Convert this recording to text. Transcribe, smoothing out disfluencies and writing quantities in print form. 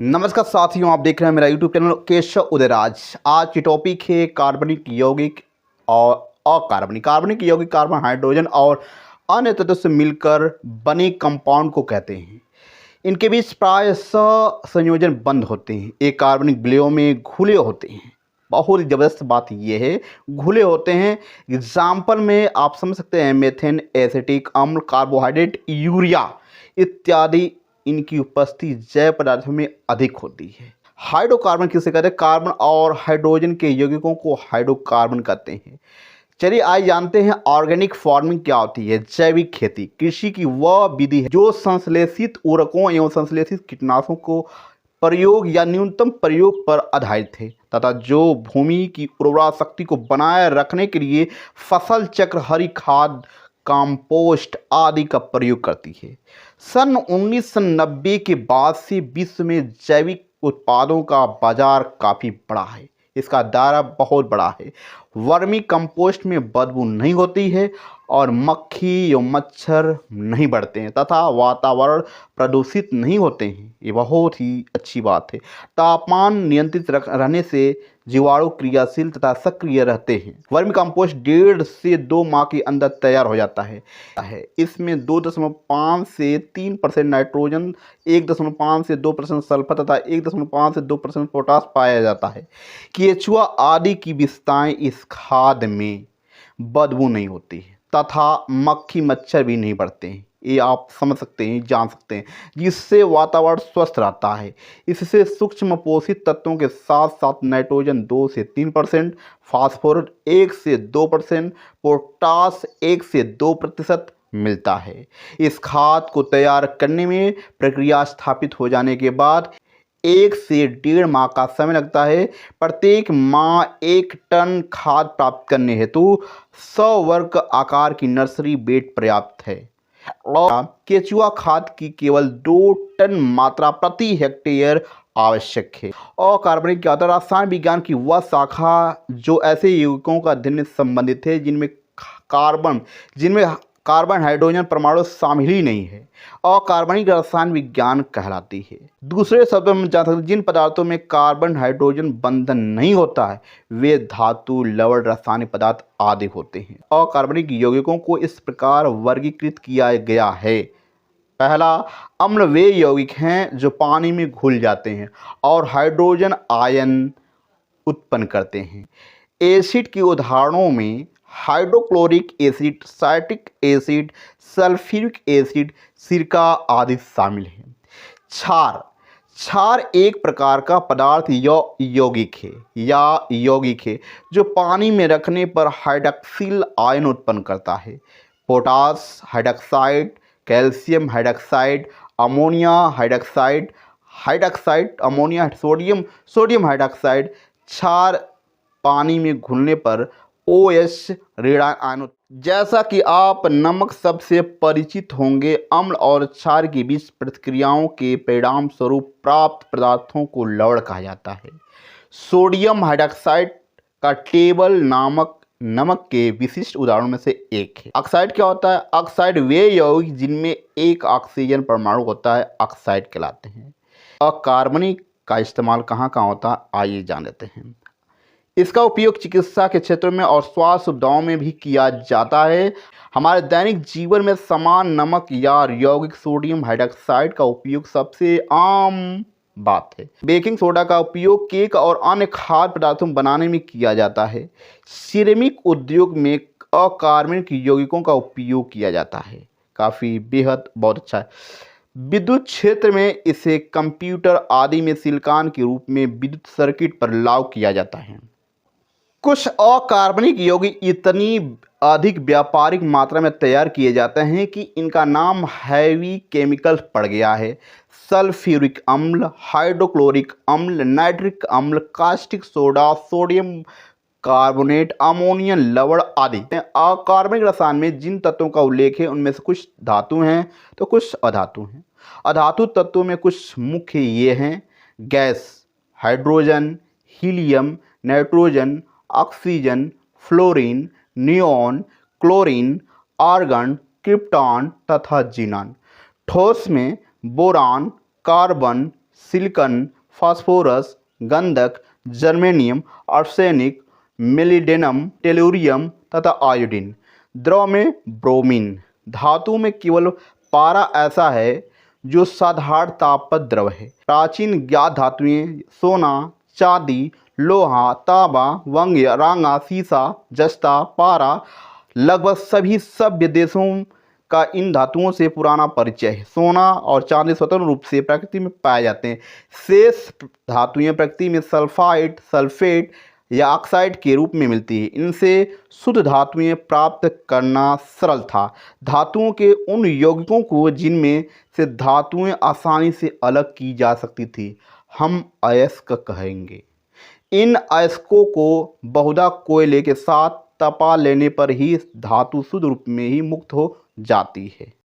नमस्कार साथियों, आप देख रहे हैं मेरा यूट्यूब चैनल केशव उदयराज। आज की टॉपिक है कार्बनिक यौगिक और अकार्बनिक। कार्बनिक यौगिक कार्बन, हाइड्रोजन और अन्य तत्वों से मिलकर बने कंपाउंड को कहते हैं। इनके बीच प्राय संयोजन बंद होते हैं। एक कार्बनिक विलयों में घुले होते हैं। बहुत ही ज़बरदस्त बात यह है, घुले होते हैं। एग्जाम्पल में आप समझ सकते हैं मेथेन, एसिटिक अम्ल, कार्बोहाइड्रेट, यूरिया इत्यादि। इनकी उपस्थिति जैव पदार्थों में अधिक होती है। हाइड्रोकार्बन किसे कहते हैं? कार्बन और हाइड्रोजन के यौगिकों को हाइड्रोकार्बन कहते हैं। चलिए आज जानते हैं ऑर्गेनिक फार्मिंग क्या होती है। जैविक खेती कृषि की वह विधि है जो संश्लेषित उर्वरकों एवं संश्लेषित कीटनाशकों को प्रयोग या न्यूनतम प्रयोग पर आधारित है तथा जो भूमि की उर्वरा शक्ति को बनाए रखने के लिए फसल चक्र, हरी खाद, कंपोस्ट आदि का प्रयोग करती है। सन 1990 के बाद से विश्व में जैविक उत्पादों का बाजार काफ़ी बड़ा है। इसका दायरा बहुत बड़ा है। वर्मी कंपोस्ट में बदबू नहीं होती है और मक्खी एवं मच्छर नहीं बढ़ते हैं तथा वातावरण प्रदूषित नहीं होते हैं। ये बहुत ही अच्छी बात है। तापमान नियंत्रित रहने से जीवाणु क्रियाशील तथा सक्रिय रहते हैं। वर्मी कंपोस्ट 1.5 से 2 माह के अंदर तैयार हो जाता है। इसमें 2.5 से 3% नाइट्रोजन, 1.5 से 2% सल्फर तथा 1.5 से 2% पोटास पाया जाता है। केचुआ आदि की विशेषताएं इस खाद में बदबू नहीं होती है तथा मक्खी मच्छर भी नहीं बढ़ते हैं। ये आप समझ सकते हैं, जान सकते हैं, जिससे वातावरण स्वस्थ रहता है। इससे सूक्ष्म पोषक तत्वों के साथ साथ नाइट्रोजन 2 से 3%, फास्फोरस 1 से 2%, पोटास 1 से 2% मिलता है। इस खाद को तैयार करने में प्रक्रिया स्थापित हो जाने के बाद 1 से 1.5 माह का समय लगता है। प्रत्येक माह 1 टन खाद प्राप्त करने हेतु 100 वर्ग आकार की नर्सरी बेड पर्याप्त है और केचुआ खाद की केवल 2 टन मात्रा प्रति हेक्टेयर आवश्यक है। और कार्बनिक क्या होता है? रसायन विज्ञान की वह शाखा जो ऐसे यौगिकों का अध्ययन से संबंधित है जिनमें कार्बन हाइड्रोजन परमाणु शामिल ही नहीं है। अकार्बनिक रसायन विज्ञान कहलाती है। दूसरे शब्दों में जान सकते जिन पदार्थों में कार्बन हाइड्रोजन बंधन नहीं होता है वे धातु, लवण, रासायनिक पदार्थ आदि होते हैं। अकार्बनिक यौगिकों को इस प्रकार वर्गीकृत किया गया है। पहला, अम्ल वे यौगिक हैं जो पानी में घुल जाते हैं और हाइड्रोजन आयन उत्पन्न करते हैं। एसिड के उदाहरणों में hydrochloric acid, citric acid, sulphuric acid, सिरका आदि शामिल हैं। क्षार एक प्रकार का पदार्थ यौगिक है जो पानी में रखने पर हाइड्रॉक्सिल आयन उत्पन्न करता है। Potash hydroxide, calcium hydroxide, ammonia hydroxide, ammonia, sodium hydroxide. क्षार पानी में घुलने पर OH ऋणायन आयन। जैसा कि आप नमक शब्द से परिचित होंगे, अम्ल और क्षार के बीच प्रतिक्रियाओं के परिणाम स्वरूप प्राप्त पदार्थों को लवण कहा जाता है। सोडियम हाइड्रॉक्साइड का टेबल नमक के विशिष्ट उदाहरणों में से एक है। ऑक्साइड क्या होता है? ऑक्साइड वे यौगिक जिनमें एक ऑक्सीजन परमाणु होता है ऑक्साइड कहलाते हैं। अकार्बनिक का इस्तेमाल कहाँ कहाँ होता है, आइए जान लेते हैं। इसका उपयोग चिकित्सा के क्षेत्र में और स्वास्थ्य सुविधाओं में भी किया जाता है। हमारे दैनिक जीवन में समान नमक या यौगिक सोडियम हाइड्रॉक्साइड का उपयोग सबसे आम बात है। बेकिंग सोडा का उपयोग केक और अन्य खाद्य पदार्थों बनाने में किया जाता है। सिरेमिक उद्योग में अकार्बनिक यौगिकों का उपयोग किया जाता है। काफ़ी बेहद बहुत अच्छा है। विद्युत क्षेत्र में इसे कंप्यूटर आदि में सिलिकॉन के रूप में विद्युत सर्किट पर लागू किया जाता है। कुछ अकार्बनिक यौगिक इतनी अधिक व्यापारिक मात्रा में तैयार किए जाते हैं कि इनका नाम हैवी केमिकल पड़ गया है। सल्फ्यूरिक अम्ल, हाइड्रोक्लोरिक अम्ल, नाइट्रिक अम्ल, caustic soda, sodium carbonate, ammonium लवण आदि। अकार्बनिक रसायन में जिन तत्वों का उल्लेख है उनमें से कुछ धातु हैं तो कुछ अधातु हैं। अधातु तत्वों में कुछ मुख्य ये हैं: gas, hydrogen, helium, nitrogen, oxygen, fluorine, neon, chlorine, argon, krypton तथा जीनॉन। ठोस में बोरान, कार्बन, सिलिकॉन, फास्फोरस, गंधक, जर्मेनियम, आर्सेनिक, मेलिडेनम, टेलुरियम तथा आयोडीन। द्रव में ब्रोमीन। धातु में केवल पारा ऐसा है जो साधारण ताप पर द्रव है। प्राचीन ज्ञात धातुएं सोना, चांदी, लोहा, तांबा, वंग्य, रांगा, सीसा, जस्ता, पारा। लगभग सभी सभ्य देशों का इन धातुओं से पुराना परिचय है। सोना और चांदी स्वतंत्र रूप से प्रकृति में पाए जाते हैं। शेष धातुएं प्रकृति में सल्फाइड, सल्फेट या ऑक्साइड के रूप में मिलती है। इनसे शुद्ध धातुएं प्राप्त करना सरल था। धातुओं के उन यौगिकों को जिनमें से धातुएं आसानी से अलग की जा सकती थी हम अयस्क कहेंगे। इन अयस्कों को बहुधा कोयले के साथ तपा लेने पर ही धातु शुद्ध रूप में ही मुक्त हो जाती है।